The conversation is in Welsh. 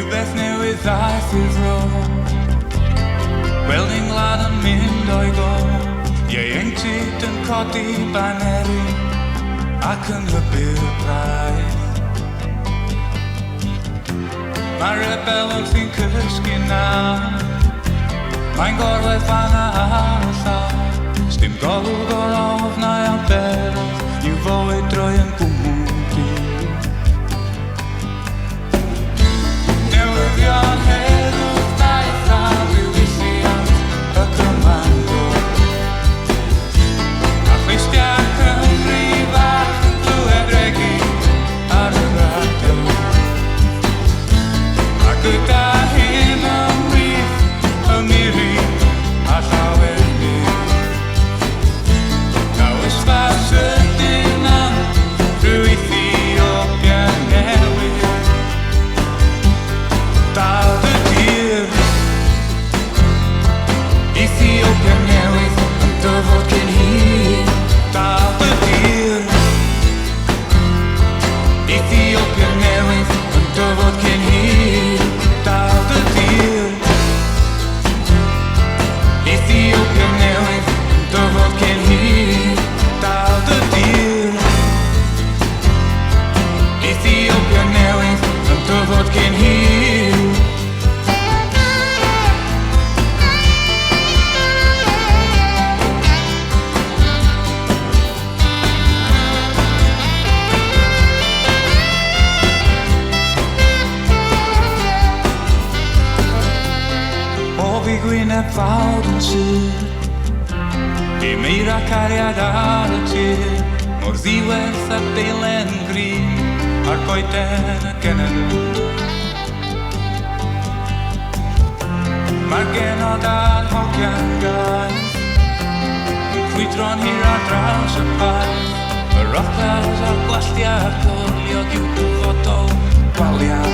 Rhywbeth newydd ddaeth i'r fro, gweld ein gwlad yn mynd o'i go. Ieuenctid yn codi baneri ac yn hybu'r braidd. Mae rebel wrth i'n cysgu nawr, mae'n gorwedd fan a llaw. Sdim golwg o'r ofnau am berodd i'w fywyd droi yn gwmw dydd. Newyddion heddwch daeth a ddiwylliant y comando. A chwistiau Cymru fach yn clywed regi ar y radio. A gyda hyn ymwyth y miri a llawer nid. Ysfa sydyn am rhyw Ethiopia newydd. Dal dy dir, Ethiopia newydd yn dyfod cyn hir. Dal dy dir, Ethiopia newydd yn dyfod cyn hir. Dal dy dir, Ethiopia newydd yn dyfod cyn hir. Dal dy dir, Ethiopia newydd yn dyfod cyn hir. O fi gwyneb fawr yn syr, dim eira cariad ar y tir, mor ddiwerth a deilen grin a'r goeden y genedl. Mae'r genod a'r hogian gaeth yn crwydro'n hir ar draws y paeth. Y rochlaws a'r gwalltiau'r gwliog i'w dyfodol gwaliad.